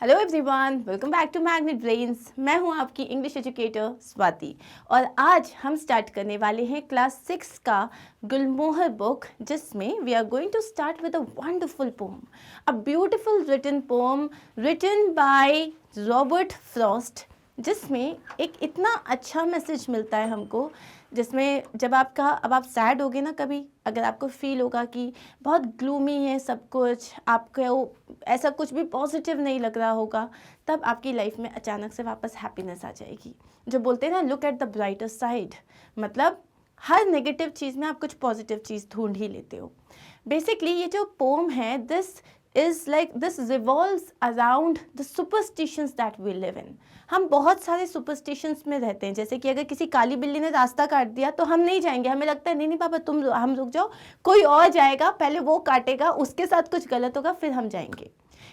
Hello everyone, welcome back to Magnet Brains. मैं हूं आपकी इंग्लिश एजुकेटर स्वाति और आज हम स्टार्ट करने वाले हैं क्लास 6 का गुलमोहर बुक, जिसमें we are going to start with a wonderful poem, a beautiful written poem written by Robert Frost, जिसमें एक इतना अच्छा मैसेज मिलता है हमको। जिसमें जब अब आप सैड होगे ना, कभी अगर आपको फील होगा कि बहुत ग्लूमी है सब कुछ, आपको ऐसा कुछ भी पॉजिटिव नहीं लग रहा होगा, तब आपकी लाइफ में अचानक से वापस हैप्पीनेस आ जाएगी। जो बोलते हैं ना, look at the brighter side, मतलब हर नेगेटिव चीज़ में आप कुछ पॉजिटिव चीज़ ढूंढ ही लेते हो। बेसिकली ये जो पोम है, this revolves around the superstitions that we live in. हम बहुत सारे सुपरस्टिशंस में रहते हैं, जैसे कि अगर किसी काली बिल्ली ने रास्ता काट दिया तो हम नहीं जाएंगे, हमें लगता है नहीं नहीं पापा हम रुक जाओ, कोई और जाएगा, पहले वो काटेगा, उसके साथ कुछ गलत होगा, फिर हम जाएंगे।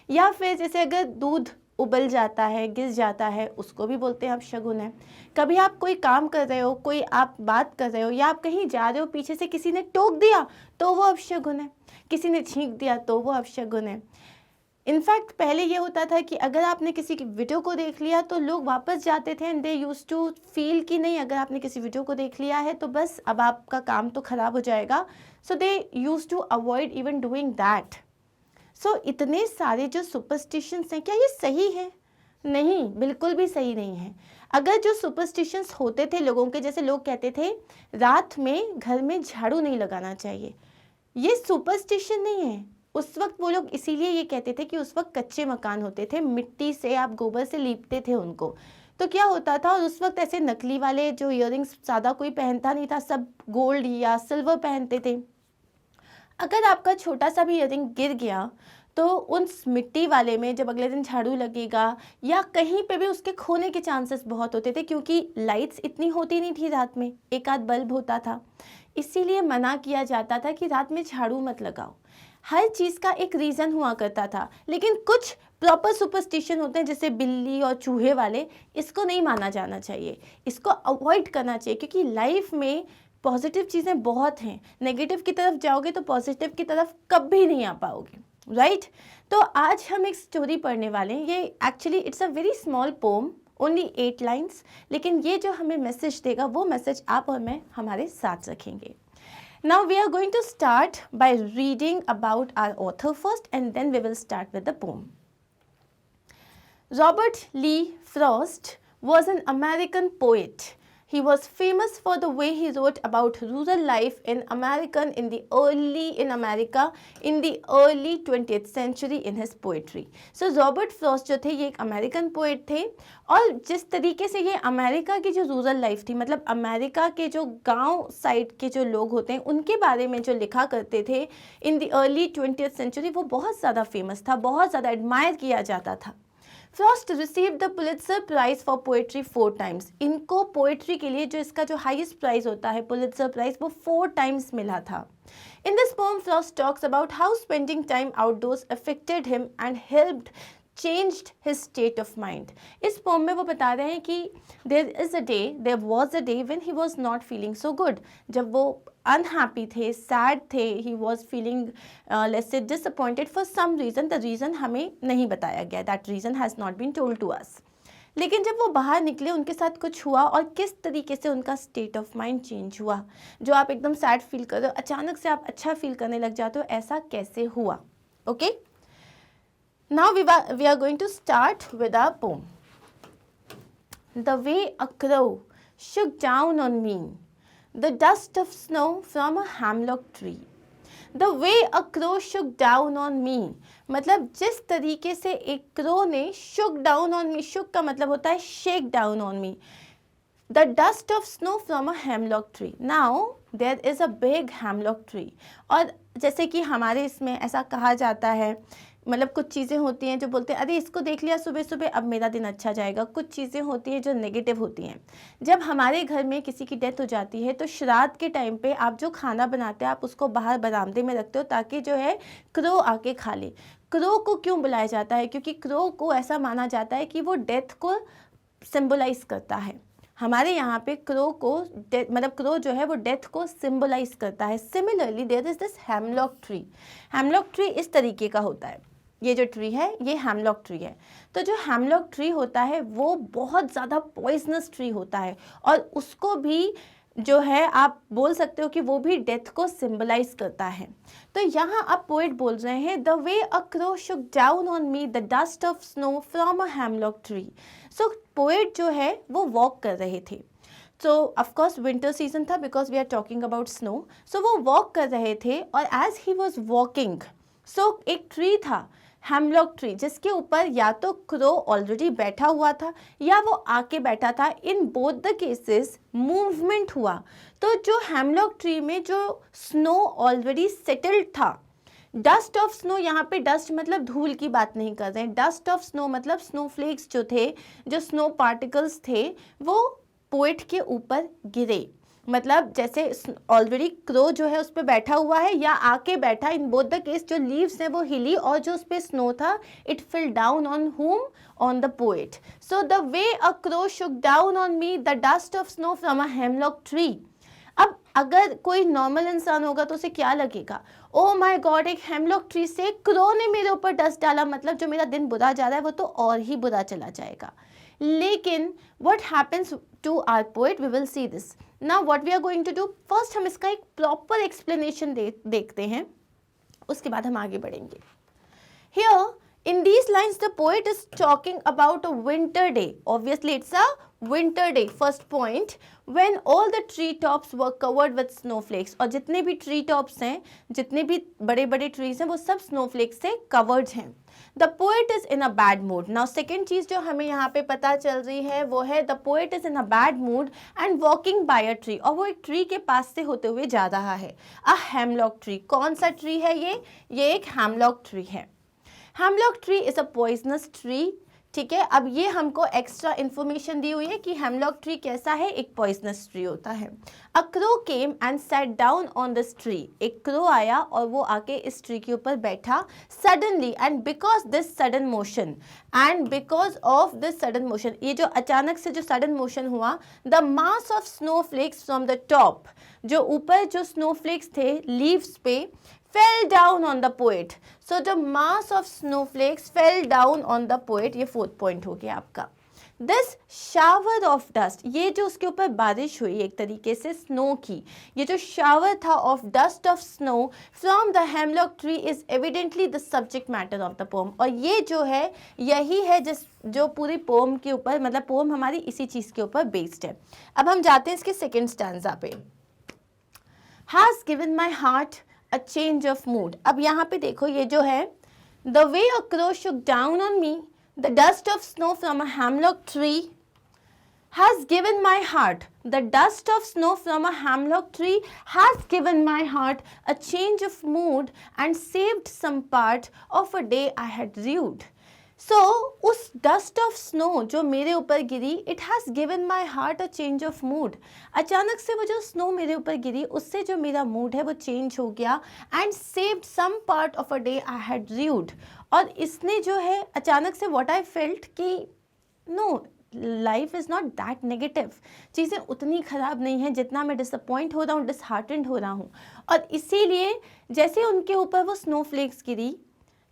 या फिर जैसे अगर दूध उबल जाता है, गिर जाता है, उसको भी बोलते हैं आप शगुन है। कभी आप कोई काम कर रहे हो, कोई आप बात कर रहे हो, या आप कहीं जा रहे हो, पीछे से किसी ने टोक दिया तो वो अपशगुन है, किसी ने छींक दिया तो वो अपशगुन है। इनफैक्ट पहले ये होता था कि अगर आपने किसी की वीडियो को देख लिया तो लोग वापस जाते थे and they used to feel कि नहीं, अगर आपने किसी वीडियो को देख लिया है तो बस अब आपका काम तो खराब हो जाएगा। So they used to avoid even doing that. So इतने सारे जो सुपरस्टिशंस हैं, क्या ये सही है? नहीं, बिल्कुल भी सही नहीं है। अगर जो सुपरस्टिशंस होते थे लोगों के, जैसे लोग कहते थे रात में घर में झाड़ू नहीं लगाना चाहिए, ये सुपरस्टिशन नहीं है। उस वक्त वो लोग इसीलिए ये कहते थे कि उस वक्त कच्चे मकान होते थे, मिट्टी से, आप गोबर से लीपते थे उनको, तो क्या होता था, और उस वक्त ऐसे नकली वाले जो इयररिंग्स ज़्यादा कोई पहनता नहीं था, सब गोल्ड या सिल्वर पहनते थे। अगर आपका छोटा सा भी इयररिंग गिर गया तो उस मिट्टी वाले में जब अगले दिन झाड़ू लगेगा या कहीं पे भी उसके खोने के चांसेस बहुत होते थे, क्योंकि लाइट्स इतनी होती नहीं थी रात में, एक आध बल्ब होता था, इसीलिए मना किया जाता था कि रात में झाड़ू मत लगाओ। हर चीज़ का एक रीज़न हुआ करता था, लेकिन कुछ प्रॉपर सुपरस्टिशन होते हैं जैसे बिल्ली और चूहे वाले, इसको नहीं माना जाना चाहिए, इसको अवॉइड करना चाहिए, क्योंकि लाइफ में पॉजिटिव चीज़ें बहुत हैं। नेगेटिव की तरफ जाओगे तो पॉजिटिव की तरफ कभी नहीं आ पाओगे, राइट? तो आज हम एक स्टोरी पढ़ने वाले हैं। ये actually it's a very small poem, only 8 lines, लेकिन ये जो हमें मैसेज देगा वो मैसेज आप और मैं हमारे साथ रखेंगे। Now we are going to start by reading about our author first and then we will start with the poem. Robert Lee Frost was an American poet. He was famous for the way he wrote about rural life in America in the early 20th century in his poetry. So Robert Frost जो थे ये एक American poet थे, और जिस तरीके से ये अमेरिका की जो रूरल लाइफ थी, मतलब अमेरिका के जो गांव साइड के जो लोग होते हैं उनके बारे में जो लिखा करते थे in the early 20th century, वो बहुत ज़्यादा फेमस था, बहुत ज़्यादा एडमायर किया जाता था। Frost received the Pulitzer Prize for Poetry 4 times. इनको पोएट्री के लिए जो इसका जो हाईएस्ट प्राइज होता है पुलित्जर प्राइज, वो 4 टाइम्स मिला था। In this poem, Frost talks about how spending time outdoors affected him and helped changed his state of mind. इस पोम में वो बता रहे हैं कि there was a day when he was not feeling so good. जब वो unhappy थे, सैड थे, he was feeling let's say disappointed for some reason, the reason हमें नहीं बताया गया, that reason has not been told to us. लेकिन जब वो बाहर निकले उनके साथ कुछ हुआ, और किस तरीके से उनका स्टेट ऑफ माइंड चेंज हुआ। जो आप एकदम सैड फील कर रहे हो, अचानक से आप अच्छा फील करने लग जाते हो, ऐसा कैसे हुआ? Okay, now we are going to start with our poem. The way a crow shook down on me, the dust of snow from a hemlock tree. The way a crow shook down on me, मतलब जिस तरीके से एक crow ने shook down on me, shook का मतलब होता है shake down on me, the dust of snow from a hemlock tree. Now there is a big hemlock tree. और जैसे कि हमारे इसमें ऐसा कहा जाता है, मतलब कुछ चीज़ें होती हैं जो बोलते हैं अरे इसको देख लिया सुबह सुबह अब मेरा दिन अच्छा जाएगा। कुछ चीज़ें होती हैं जो नेगेटिव होती हैं। जब हमारे घर में किसी की डेथ हो जाती है तो श्राद्ध के टाइम पे आप जो खाना बनाते हैं आप उसको बाहर बरामदे में रखते हो ताकि जो है क्रो आके खा ले। क्रो को क्यों बुलाया जाता है? क्योंकि क्रो को ऐसा माना जाता है कि वो डेथ को सिम्बोलाइज करता है। हमारे यहाँ पे क्रो को मतलब क्रो जो है वो डेथ को सिम्बोलाइज करता है। Similarly there is this hemlock tree. Hemlock tree इस तरीके का होता है, ये जो ट्री है ये हैमलॉक ट्री है। तो जो हैमलॉक ट्री होता है वो बहुत ज़्यादा पॉइजनस ट्री होता है और उसको भी जो है आप बोल सकते हो कि वो भी डेथ को सिंबलाइज करता है। तो यहाँ अब पोएट बोल रहे हैं the way a crow shook down on me the dust of snow from a hemlock tree. So poet जो है वो वॉक कर रहे थे। तो ऑफकोर्स विंटर सीजन था because we are talking about snow. So वो वॉक कर रहे थे और as he was walking so एक ट्री था हैमलॉक ट्री जिसके ऊपर या तो क्रो ऑलरेडी बैठा हुआ था या वो आके बैठा था। In both the cases movement हुआ। तो जो हैमलॉक ट्री में जो स्नो ऑलरेडी सेटल्ड था, डस्ट ऑफ स्नो, यहाँ पे डस्ट मतलब धूल की बात नहीं कर रहे हैं, डस्ट ऑफ स्नो मतलब स्नोफ्लेक्स जो थे, जो स्नो पार्टिकल्स थे वो पोएट के ऊपर गिरे। मतलब जैसे ऑलरेडी क्रो जो है उस पर बैठा हुआ है या आके बैठा, इन बोथ द केस जो लीव्स हैं वो हिली और जो उस पर स्नो था इट फिल डाउन ऑन हुम, on the poet. So the way a crow shook down on me the dust of snow from a hemlock tree. अब अगर कोई नॉर्मल इंसान होगा तो उसे क्या लगेगा, ओ माय गॉड एक हेमलॉक ट्री से क्रो ने मेरे ऊपर डस्ट डाला, मतलब जो मेरा दिन बुरा जा रहा है वो तो और ही बुरा चला जाएगा। लेकिन what happens to our poet, we will see this. Now what we are going to do, first हम इसका एक proper explanation देखते हैं, उसके बाद हम आगे बढ़ेंगे। Here in these lines the poet is talking about a winter day. Obviously it's a winter day, first point, when all the tree tops were covered with snowflakes. और जितने भी tree tops हैं, जितने भी बड़े बड़े trees हैं वो सब snowflakes से covered हैं। The poet is in a bad mood. Now second चीज़ जो हमें यहाँ पे पता चल रही है वो है the poet is in a bad mood and walking by a tree. और वो एक ट्री के पास से होते हुए जा रहा है। A hemlock tree. कौन सा ट्री है ये एक hemlock ट्री है। Hemlock tree is a poisonous tree. ठीक है, अब ये हमको एक्स्ट्रा इन्फॉर्मेशन दी हुई है कि हेमलॉक ट्री कैसा है, एक पॉइजनस ट्री होता है। A crow came and sat down on this tree. एक क्रो आया और वो आके इस ट्री के ऊपर बैठा suddenly, and because this sudden motion, and because of this sudden motion, ये जो अचानक से जो सडन मोशन हुआ, the mass of snowflakes from the top, जो ऊपर जो स्नोफ्लेक्स थे लीव्स पे, fell down on the poet. So the mass of snowflakes fell down on the poet. ये फोर्थ पॉइंट हो गया आपका। This shower of dust, ये जो उसके ऊपर बारिश हुई एक तरीके से स्नो की, ये जो शावर था of dust of snow from the hemlock tree is evidently the subject matter of the poem. और ये जो है यही है जो पूरी पोम के ऊपर, मतलब पोम हमारी इसी चीज़ के ऊपर बेस्ड है। अब हम जाते हैं इसके सेकेंड स्टैंजा पे। Has given my heart a change of mood. अब यहाँ पे देखो ये जो है the way a crow shook down on me the dust of snow from a hemlock tree has given my heart, the dust of snow from a hemlock tree has given my heart a change of mood and saved some part of a day I had rued. So उस dust of snow जो मेरे ऊपर गिरी, it has given my heart a change of mood. अचानक से वो जो snow मेरे ऊपर गिरी उससे जो मेरा मूड है वो चेंज हो गया, and saved some part of a day I had rued. और इसने जो है अचानक से व्हाट आई फेल्ट कि no, life is not that negative, चीज़ें उतनी ख़राब नहीं हैं जितना मैं डिसअपॉइंट हो रहा हूँ, डिसहार्टेंड हो रहा हूँ। और इसीलिए जैसे उनके ऊपर वो स्नोफ्लेक्स गिरी,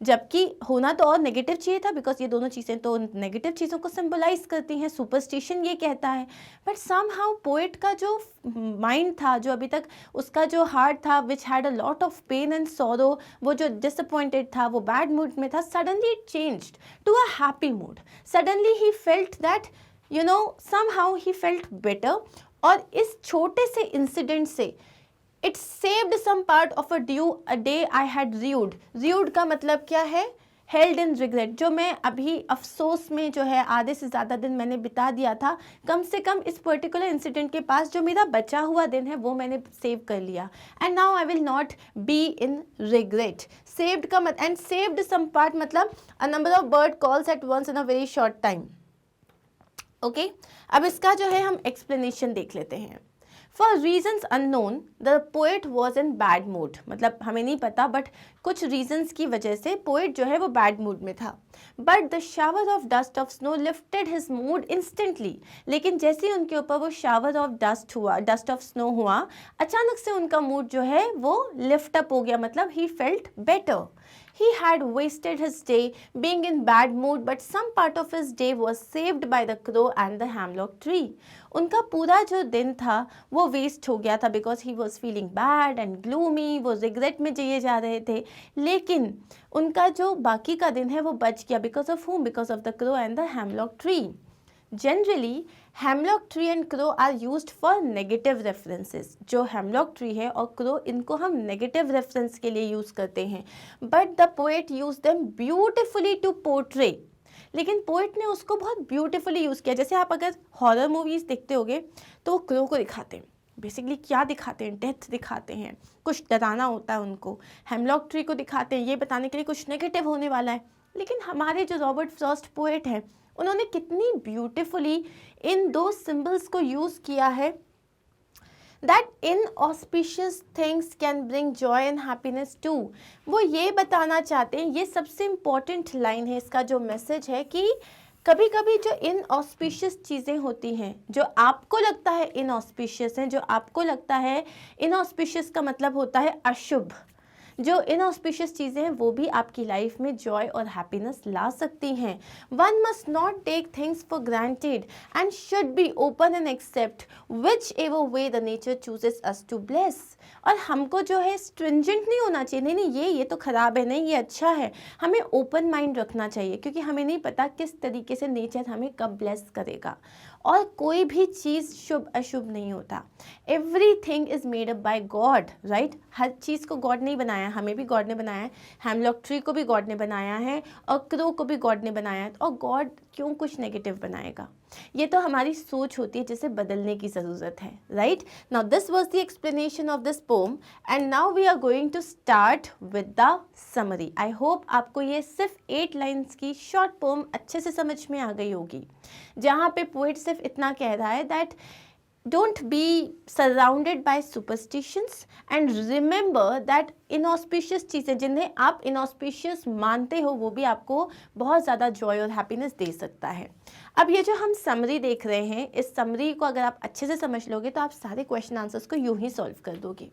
जबकि होना तो और नेगेटिव चाहिए था बिकॉज ये दोनों चीज़ें तो नेगेटिव चीज़ों को सिंबलाइज करती हैं, सुपरस्टिशन ये कहता है। बट समहाउ पोएट का जो माइंड था, जो अभी तक उसका जो हार्ट था which had a lot of pain and sorrow, वो जो डिसअपॉइंटेड था, वो बैड मूड में था, suddenly it changed to a happy mood. Suddenly he felt that you know somehow he felt better. और इस छोटे से इंसिडेंट से It saved some part of a day I had rued. Rued का मतलब क्या है? Held in regret. जो मैं अभी अफसोस में जो है आधे से ज़्यादा दिन मैंने बिता दिया था, कम से कम इस पर्टिकुलर इंसिडेंट के पास जो मेरा बचा हुआ दिन है वो मैंने सेव कर लिया। And now I will not be in regret. Saved का मतलब, and saved some part मतलब a number of bird calls at once in a very short time. Okay? अब इसका जो है हम explanation देख लेते हैं। For reasons unknown, the poet was in bad mood. मतलब हमें नहीं पता बट कुछ reasons की वजह से poet जो है वो bad mood में था। But the shower of dust of snow lifted his mood instantly. लेकिन जैसे ही उनके ऊपर वो shower of dust of snow हुआ, अचानक से उनका mood जो है वो lift up हो गया, मतलब he felt better. He had wasted his day being in bad mood, but some part of his day was saved by the crow and the hemlock tree. उनका पूरा जो दिन था वो वेस्ट हो गया था because he was feeling bad and gloomy, वो रिग्रेट में जिए जा रहे थे, लेकिन उनका जो बाकी का दिन है वो बच गया because of whom? Because of the crow and the hemlock tree. Generally, hemlock tree and crow are used for negative references. जो hemlock tree है और crow, इनको हम negative reference के लिए use करते हैं. But the poet used them beautifully to portray. लेकिन पोइट ने उसको बहुत ब्यूटीफुली यूज़ किया. जैसे आप अगर हॉरर मूवीज़ देखते होगे तो वो क्रो को दिखाते हैं. बेसिकली क्या दिखाते हैं? डेथ दिखाते हैं, कुछ डराना होता है उनको. हेमलॉक ट्री को दिखाते हैं ये बताने के लिए कुछ नेगेटिव होने वाला है. लेकिन हमारे जो रॉबर्ट फ्रॉस्ट पोएट हैं उन्होंने कितनी ब्यूटीफुली इन दो सिंबल्स को यूज़ किया है. That inauspicious things can bring joy and happiness too. वो ये बताना चाहते हैं, ये सबसे इम्पॉर्टेंट लाइन है इसका जो मैसेज है कि कभी कभी जो इनऑस्पिशियस चीज़ें होती हैं, जो आपको लगता है इनऑस्पिशियस हैं, जो आपको लगता है इनऑस्पिशियस का मतलब होता है अशुभ, जो इनऑस्पिशियस चीज़ें हैं वो भी आपकी लाइफ में जॉय और हैप्पीनेस ला सकती हैं. One must not take things for granted and should be open and accept whichever way the nature chooses us to bless. और हमको जो है स्ट्रिंजेंट नहीं होना चाहिए, नहीं नहीं ये तो ख़राब है, नहीं ये अच्छा है. हमें ओपन माइंड रखना चाहिए क्योंकि हमें नहीं पता किस तरीके से नेचर हमें कब ब्लेस करेगा. और कोई भी चीज़ शुभ अशुभ नहीं होता. Everything is made up by God, right. हर चीज़ को गॉड नहीं बनाया, हमें भी गॉड ने बनाया है, हेमलॉक ट्री को भी गॉड ने बनाया है और क्रो को भी गॉड ने बनाया है. और गॉड क्यों कुछ नेगेटिव बनाएगा? ये तो हमारी सोच होती है जिसे बदलने की ज़रूरत है, right. Now this was the explanation of this poem and now we are going to start with the summary. I hope आपको ये सिर्फ 8 लाइन्स की शॉर्ट पोम अच्छे से समझ में आ गई होगी, जहाँ पे पोएट सिर्फ इतना कह रहा है that don't be surrounded by superstitions and remember that inauspicious चीज़ें जिन्हें आप inauspicious मानते हो वो भी आपको बहुत ज़्यादा joy और happiness दे सकता है. अब ये जो हम समरी देख रहे हैं, इस समरी को अगर आप अच्छे से समझ लोगे तो आप सारे क्वेश्चन आंसर्स को यूं ही सॉल्व कर दोगे.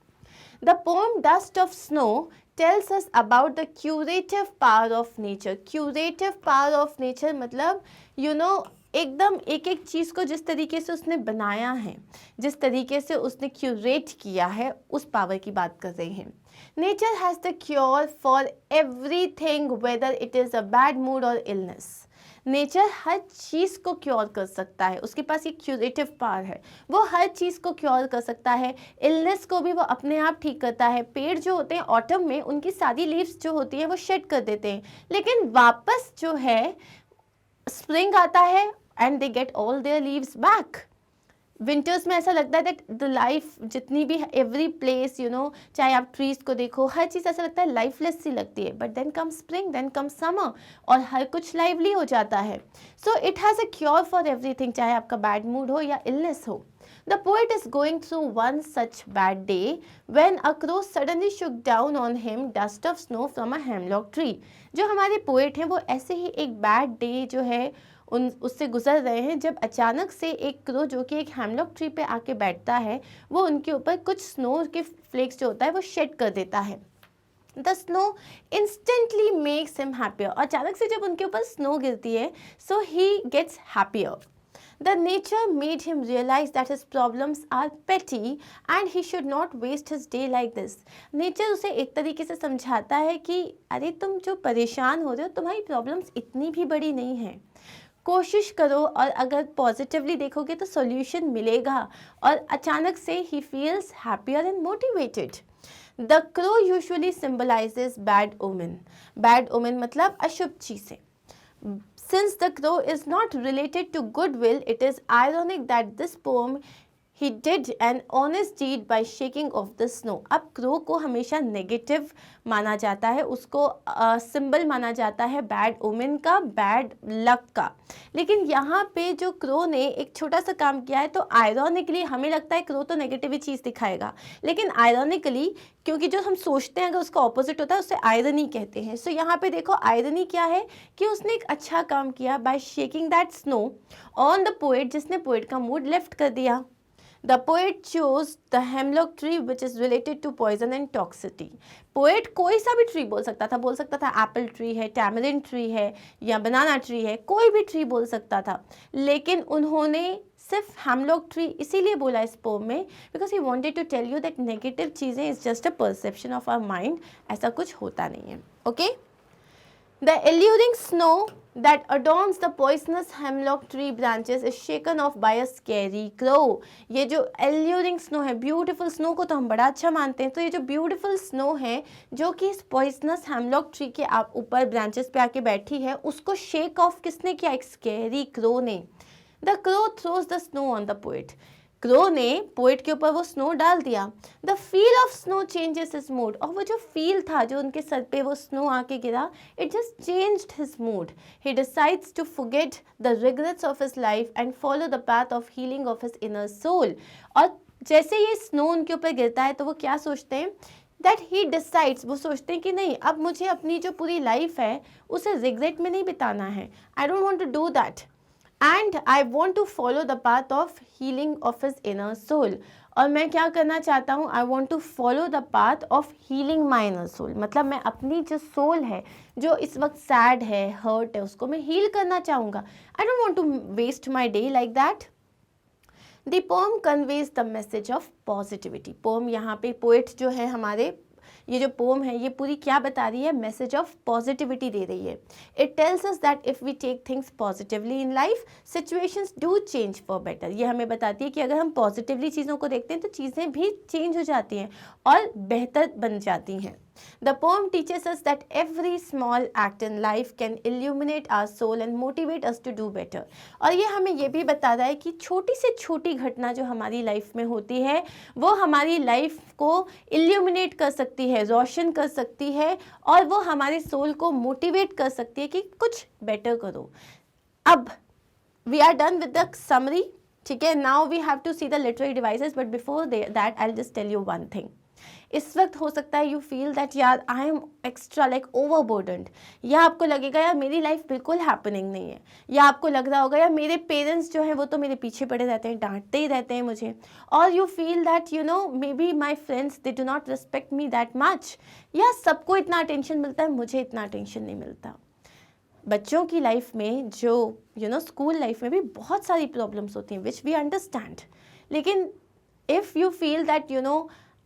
The poem Dust of Snow tells us about the curative power of nature. Curative power of nature मतलब एकदम एक एक चीज़ को जिस तरीके से उसने बनाया है, जिस तरीके से उसने क्यूरेट किया है, उस पावर की बात कर रहे हैं. Nature has the cure for everything whether it is a bad mood और इलनेस. नेचर हर चीज़ को क्योर कर सकता है, उसके पास एक क्यूरेटिव पावर है, वो हर चीज़ को क्योर कर सकता है. इलनेस को भी वो अपने आप ठीक करता है. पेड़ जो होते हैं ऑटम में उनकी सारी लीव्स जो होती हैं वो शेड कर देते हैं, लेकिन वापस जो है स्प्रिंग आता है and they get all there leaves back. Winters में ऐसा लगता है दैट द लाइफ जितनी भी एवरी प्लेस चाहे आप ट्रीज को देखो, हर चीज़ ऐसा लगता है लाइफलेस सी लगती है. But then come spring, then come summer और हर कुछ लाइवली हो जाता है. So it has a cure for everything, चाहे आपका बैड मूड हो या इलनेस हो. The poet is going through one such bad day when a crow suddenly shook down on him dust of snow from a hemlock tree. जो हमारे poet हैं वो ऐसे ही एक बैड डे जो है उससे गुजर रहे हैं जब अचानक से एक क्रो जो कि एक हेमलॉक ट्री पे आके बैठता है वो उनके ऊपर कुछ स्नो के फ्लेक्स जो होता है वो शेड कर देता है. The snow instantly makes him happier. और अचानक से जब उनके ऊपर स्नो गिरती है so he gets happier. The nature made him realize that his problems are petty and he should not waste his day like this. Nature उसे एक तरीके से समझाता है कि अरे तुम जो परेशान हो रहे हो तुम्हारी प्रॉब्लम्स इतनी भी बड़ी नहीं हैं, कोशिश करो और अगर पॉजिटिवली देखोगे तो सॉल्यूशन मिलेगा. और अचानक से he feels happier and motivated. The crow usually symbolizes bad omen. Bad omen मतलब अशुभ चीज़ें. Since the crow is not related to goodwill, it is ironic that this poem he did an honest deed by shaking off the snow. अब crow को हमेशा negative माना जाता है, उसको सिंबल माना जाता है बैड ओमेन का, बैड लक का. लेकिन यहाँ पे जो क्रो ने एक छोटा सा काम किया है तो आयरॉनिकली हमें लगता है क्रो तो नेगेटिव चीज़ दिखाएगा, लेकिन आयरॉनिकली क्योंकि जो हम सोचते हैं अगर उसका ऑपोजिट होता है उसे आयरनी कहते हैं. सो यहाँ पे देखो आयरनी क्या है कि उसने एक अच्छा काम किया by shaking that snow on the poet, जिसने पोएट का मूड लिफ्ट कर दिया. The poet choose the hemlock tree which is related to poison and toxicity. Poet कोई सा भी ट्री बोल सकता था, एप्पल ट्री है, टैमरिन ट्री है या बनाना ट्री है, कोई भी ट्री बोल सकता था, लेकिन उन्होंने सिर्फ हेमलॉक ट्री इसीलिए बोला इस पोम में because he wanted to tell you that negative चीज़ें is just a perception of our mind, ऐसा कुछ होता नहीं है। Okay, the alluring snow that adorns the poisonous hemlock tree branches is shaken off by a scary crow। ये जो alluring snow है, beautiful snow को तो हम बड़ा अच्छा मानते हैं, तो ये जो beautiful snow है जो कि इस poisonous hemlock tree के ऊपर branches पे आके बैठी है, उसको shake off किसने किया? एक scary crow ने। The crow throws the snow on the poet। Crow ने पोएट के ऊपर वो स्नो डाल दिया। The feel of snow changes his mood, और वो जो फील था, जो उनके सर पे वो स्नो आके गिरा, it just changed his mood. He decides to forget the regrets of his life and follow the path of healing of his inner soul. और जैसे ये स्नो उनके ऊपर गिरता है तो वो क्या सोचते हैं? दैट ही डिसाइड्स, वो सोचते हैं कि नहीं, अब मुझे अपनी जो पूरी लाइफ है उसे रिग्रेट में नहीं बिताना है। I don't want to do that and I want to follow the path of healing of his inner soul। और मैं क्या करना चाहता हूँ? I want to follow the path of healing my inner soul। मतलब मैं अपनी जो सोल है, जो इस वक्त सैड है, हर्ट है, उसको मैं हील करना चाहूँगा। I don't want to waste my day like that। The poem conveys the message of positivity। Poem यहाँ पे पोएट जो है हमारे, ये जो पोम है ये पूरी क्या बता रही है? मैसेज ऑफ पॉजिटिविटी दे रही है। It tells us that if we take things positively in life, situations do change for better. ये हमें बताती है कि अगर हम पॉजिटिवली चीज़ों को देखते हैं तो चीज़ें भी चेंज हो जाती हैं और बेहतर बन जाती हैं। The poem teaches us that every small act in life can illuminate our soul and motivate us to do better। और ये हमें ये भी बता रहा है कि छोटी से छोटी घटना जो हमारी लाइफ में होती है वो हमारी लाइफ को इल्यूमिनेट कर सकती है, रोशन कर सकती है, और वो हमारे सोल को मोटिवेट कर सकती है कि कुछ बेटर करो। अब we are done with the summary, ठीक है। Now we have to see the literary devices, but before that I will just tell you one thing. इस वक्त हो सकता है यू फील दैट यार I am extra like overburdened, या आपको लगेगा यार मेरी लाइफ बिल्कुल हैपनिंग नहीं है, या आपको लग रहा होगा यार मेरे पेरेंट्स जो हैं वो तो मेरे पीछे पड़े रहते हैं, डांटते ही रहते हैं मुझे, और you feel that you no may be my friends they do not respect me that much, या सबको इतना अटेंशन मिलता है, मुझे इतना अटेंशन नहीं मिलता। बच्चों की लाइफ में जो स्कूल लाइफ में भी बहुत सारी प्रॉब्लम्स होती हैं विच वी अंडरस्टैंड, लेकिन if you feel that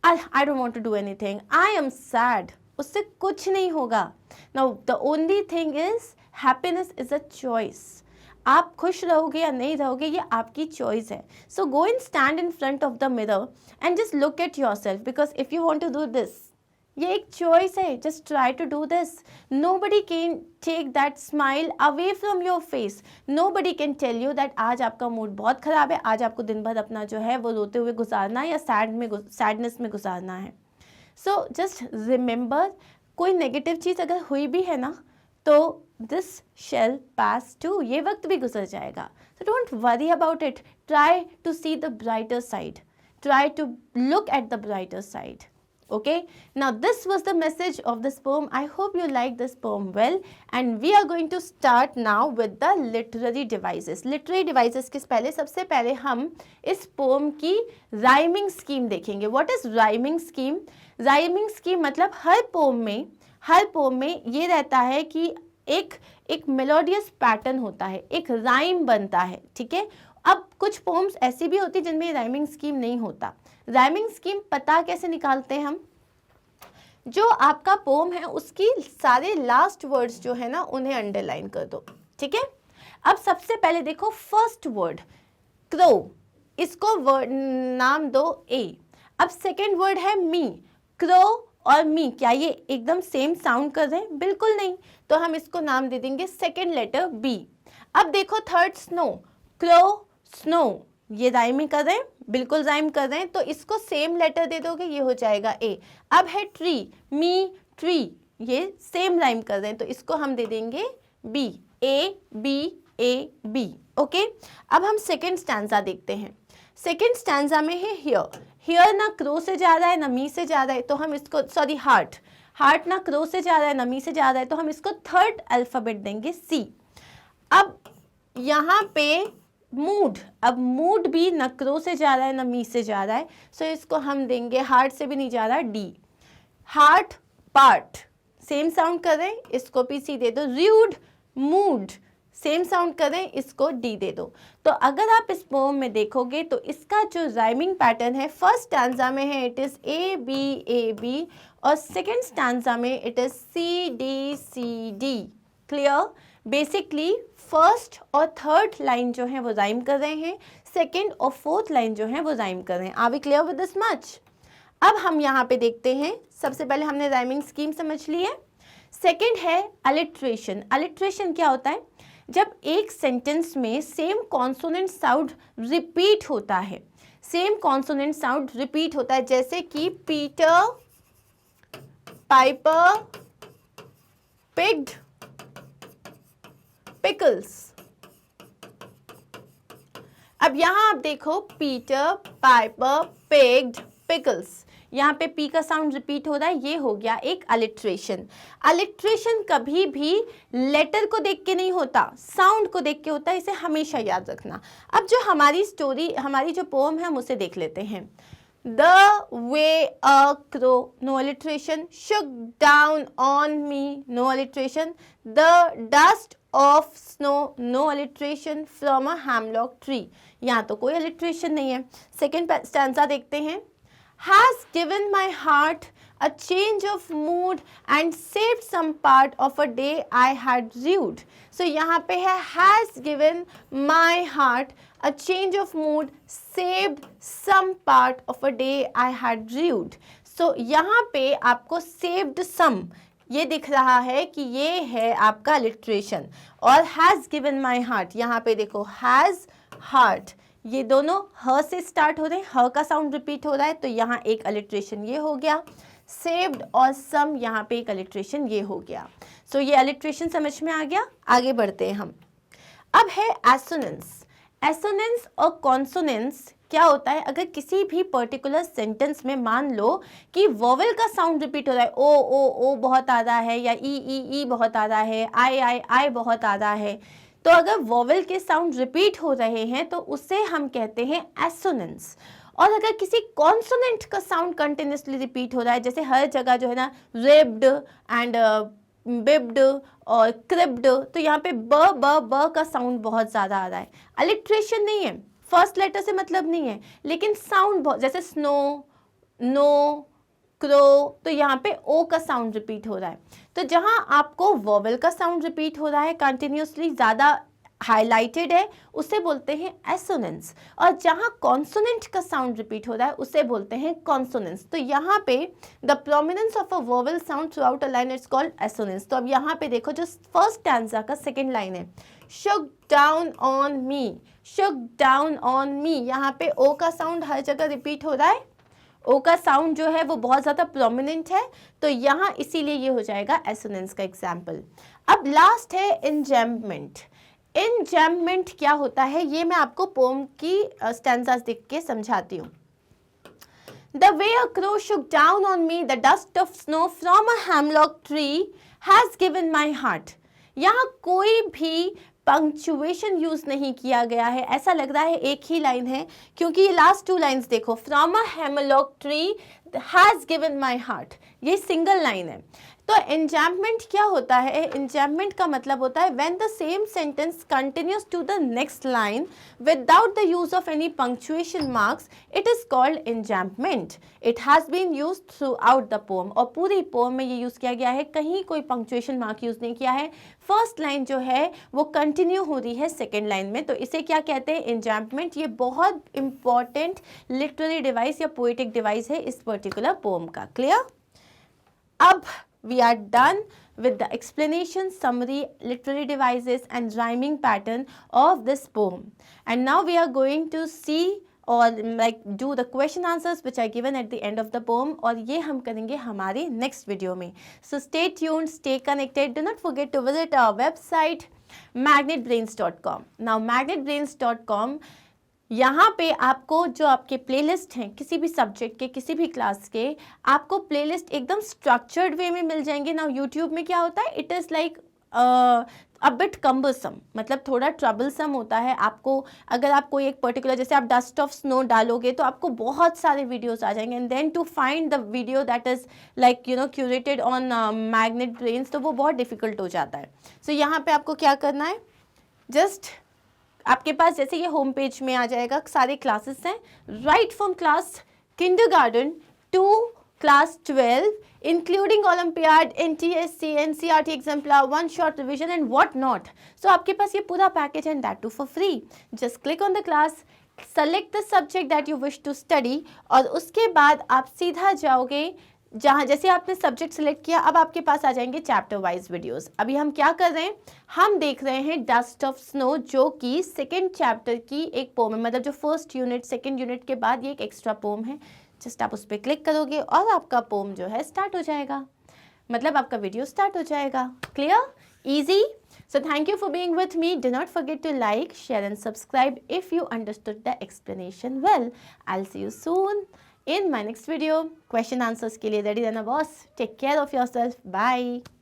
I don't want to do anything, I am sad, उससे कुछ नहीं होगा। Now the only thing is happiness is a choice। आप खुश रहोगे या नहीं रहोगे ये आपकी चॉइस है। So go and stand in front of the mirror and just look at yourself, because if you want to do this, ये एक चॉइस है, just try to do this. Nobody can take that smile away from your face. Nobody can tell you that आज आपका mood बहुत ख़राब है, आज आपको दिन भर अपना जो है वो रोते हुए गुजारना है या सैडनेस में गुजारना है। सो जस्ट रिमेंबर, कोई नेगेटिव चीज़ अगर हुई भी है ना तो दिस शेल पास टू, ये वक्त भी गुजर जाएगा। So don't worry about it, try to see the brighter side, try to look at the brighter side. Okay, now this was the message of this poem. I hope you like this poem well, and we are going to start now with the literary devices। literary devices के पहले सबसे पहले हम इस poem की rhyming scheme देखेंगे। What is rhyming scheme? rhyming scheme मतलब हर poem में ये रहता है कि एक melodious pattern होता है, एक rhyme बनता है, ठीक है। अब कुछ poems ऐसी भी होती जिनमें rhyming scheme नहीं होता। राइमिंग स्कीम पता कैसे निकालते हैं हम? जो आपका पोम है उसकी सारे लास्ट वर्ड्स जो है ना उन्हें अंडरलाइन कर दो, ठीक है। अब सबसे पहले देखो फर्स्ट वर्ड क्रो, इसको वर्ड नाम दो ए। अब सेकंड वर्ड है मी, क्रो और मी, क्या ये एकदम सेम साउंड कर रहे हैं? बिल्कुल नहीं, तो हम इसको नाम दे देंगे सेकंड लेटर बी। अब देखो थर्ड स्नो, क्रो स्नो, ये राइमिंग कर रहे हैं, बिल्कुल राइम कर रहे हैं, तो इसको सेम लेटर दे दोगे, ये हो जाएगा ए। अब है ट्री, मी ट्री, ये सेम राइम कर रहे हैं, तो इसको हम दे देंगे बी, ए बी। ओके, अब हम सेकेंड स्टैंजा देखते हैं। सेकेंड स्टैंजा में है हियर ना क्रो से जा रहा है ना मी से जा रहा है, तो हम इसको सॉरी हार्ट ना क्रो से जा रहा है ना मी से जा रहा है, तो हम इसको थर्ड अल्फाबेट देंगे सी। अब यहाँ पे मूड, अब मूड भी न क्रो से जा रहा है न मी से जा रहा है, सो इसको हम देंगे, हार्ट से भी नहीं जा रहा, D. Heart part same sound करें, इसको भी सी दे दो। रूड मूड सेम साउंड करें, इसको डी दे दो। तो अगर आप इस पोम में देखोगे तो इसका जो राइमिंग पैटर्न है, फर्स्ट स्टैंजा में है इट इज ए बी, और सेकेंड स्टैंजा में it is C D. Clear? Basically first और थर्ड लाइन जो है वो राइम कर रहे हैं, सेकेंड और फोर्थ लाइन जो है वो राइम कर रहे हैं। Are we clear with this much? अब हम यहाँ पे देखते हैं, सबसे पहले हमने राइमिंग स्कीम समझ ली है। सेकेंड है अलिट्रेशन। अलिट्रेशन क्या होता है? जब एक सेंटेंस में सेम कॉन्सोनेंट साउंड रिपीट होता है, सेम कॉन्सोनेंट साउंड रिपीट होता है, जैसे कि पीटर, पाइपर, पिग्ड, पिकल्स। अब यहां आप देखो, पीटर, पाइपर, पिग्ड, पिकल्स, यहाँ पे पी का साउंड रिपीट हो रहा है, ये हो गया एक अलिट्रेशन। अलिट्रेशन कभी भी लेटर को देख के नहीं होता, साउंड को देख के होता है, इसे हमेशा याद रखना। अब जो हमारी स्टोरी, हमारी जो पोम है, हम उसे देख लेते हैं। The way a crow, no alliteration. Shook down on me, no alliteration. The dust of snow, no alliteration. From a hemlock tree. यहाँ तो कोई alliteration नहीं है। सेकेंड स्टैंजा देखते हैं। Has given my heart a change of mood and saved some part of a day I had rued. So यहाँ पे है has given my heart a change of mood, saved some part of a day I had rued. So यहाँ पे आपको saved some ये दिख रहा है कि ये है आपका alliteration, और has given my heart यहाँ पे देखो has heart, ये दोनों ह से स्टार्ट हो रहे हैं, ह का साउंड रिपीट हो रहा है, तो यहाँ एक अलिट्रेशन ये हो गया। सेव्ड और सम, यहाँ पे एक अलिट्रेशन ये हो गया। सो ये अलिट्रेशन समझ में आ गया। आगे बढ़ते हैं हम। अब है एसोनेंस। एसोनेंस और कॉन्सोनेंस क्या होता है? अगर किसी भी पर्टिकुलर सेंटेंस में मान लो कि वोवेल का साउंड रिपीट हो रहा है, ओ बहुत आ रहा है, या ई बहुत आ रहा है, आई बहुत आ रहा है, तो अगर वोवेल के साउंड रिपीट हो रहे हैं तो उसे हम कहते हैं एसोनेंस। और अगर किसी कॉन्सोनेंट का साउंड कंटिन्यूसली रिपीट हो रहा है, जैसे हर जगह जो है ना रिब्ड एंड बिब्ड और क्रिब्ड, तो यहाँ पे ब का साउंड बहुत ज़्यादा आ रहा है। अलिट्रेशन नहीं है, फर्स्ट लेटर से मतलब नहीं है, लेकिन साउंड बहुत, जैसे स्नो, नो, क्रो, तो यहाँ पे ओ का साउंड रिपीट हो रहा है। तो जहाँ आपको वोवेल का साउंड रिपीट हो रहा है, कंटिन्यूसली ज़्यादा हाईलाइटेड है, उसे बोलते हैं एसोनेंस, और जहाँ कॉन्सोनेंट का साउंड रिपीट हो रहा है उसे बोलते हैं कॉन्सोनेंस। तो यहाँ पे the prominence of a vowel sound through out a line it's called assonance. तो अब यहाँ पे देखो, जो फर्स्ट स्टैंजा का सेकेंड लाइन है, shook down on me, shook down on me, यहाँ पे ओ का साउंड हर जगह रिपीट हो रहा है, ओ का साउंड जो है वो बहुत ज़्यादा प्रोमिनेंट है, तो यहाँ इसीलिए ये हो जाएगा एसोनेंस का एग्जाम्पल। अब लास्ट है इंजैम्पमेंट। इंजैम्पमेंट क्या होता है, ये मैं आपको पोम की स्टैंजास देख के समझाती हूँ। The way a crow shook down on me, the dust of snow from a hemlock tree has given my heart. यहाँ कोई भी पंक्चुएशन यूज नहीं किया गया है, ऐसा लग रहा है एक ही लाइन है, क्योंकि ये लास्ट टू लाइंस देखो, from a hemlock tree has given my heart, ये सिंगल लाइन है। तो एंजैम्पमेंट क्या होता है? एंजैम्पमेंट का मतलब होता है when the same sentence continues to the next line without the use of any punctuation marks, it is called enjambment. It has been use throughout the poem, और पूरी पोम में ये यूज किया गया है, कहीं कोई पंक्चुएशन मार्क यूज नहीं किया है। फर्स्ट लाइन जो है वो कंटिन्यू हो रही है सेकेंड लाइन में, तो इसे क्या कहते हैं? एंजैम्पमेंट। ये बहुत इंपॉर्टेंट लिटरेरी डिवाइस या पोएटिक डिवाइस है इस पर्टिकुलर पोम का। क्लियर? अब we are done with the explanation, summary, literary devices and rhyming pattern of this poem. And now we are going to see or like do the question answers which are given at the end of the poem, और ये हम करेंगे हमारे next video में। So stay tuned, stay connected. Do not forget to visit our website magnetbrains.com. Now magnetbrains.com, यहाँ पे आपको जो आपके प्लेलिस्ट हैं किसी भी सब्जेक्ट के, किसी भी क्लास के, आपको प्लेलिस्ट एकदम स्ट्रक्चर्ड वे में मिल जाएंगे ना। यूट्यूब में क्या होता है, it is like a bit cumbersome, मतलब थोड़ा ट्रबलसम होता है आपको। अगर आप कोई एक पर्टिकुलर, जैसे आप डस्ट ऑफ स्नो डालोगे तो आपको बहुत सारे वीडियोस आ जाएंगे, and then to find the video that is like curated on Magnet Brains, तो वो बहुत डिफिकल्ट हो जाता है। सो यहाँ पे आपको क्या करना है, जस्ट आपके पास जैसे ये होम पेज में आ जाएगा, सारे क्लासेस हैं, right from class kindergarten to class 12 including Olympiad, NTSC, NCERT exemplar, one shot revision and what not. So आपके पास ये पूरा package and that too for free. Just click on the class, select the subject that you wish to study और उसके बाद आप सीधा जाओगे जहाँ, जैसे आपने सब्जेक्ट सिलेक्ट किया, अब आपके पास आ जाएंगे चैप्टर वाइज वीडियोस। अभी हम क्या कर रहे हैं, हम देख रहे हैं डस्ट ऑफ स्नो, जो कि सेकेंड चैप्टर की एक पोम है, मतलब जो फर्स्ट यूनिट सेकेंड यूनिट के बाद ये एक एक्स्ट्रा पोम है। जस्ट आप उस पर क्लिक करोगे और आपका पोम जो है स्टार्ट हो जाएगा, मतलब आपका वीडियो स्टार्ट हो जाएगा। Clear, easy. So thank you for being with me. Do not forget to like, share and subscribe if you understood the explanation well. I'll see you soon in my next video. Question answers के लिए ready रहना boss. Take care of yourself. Bye.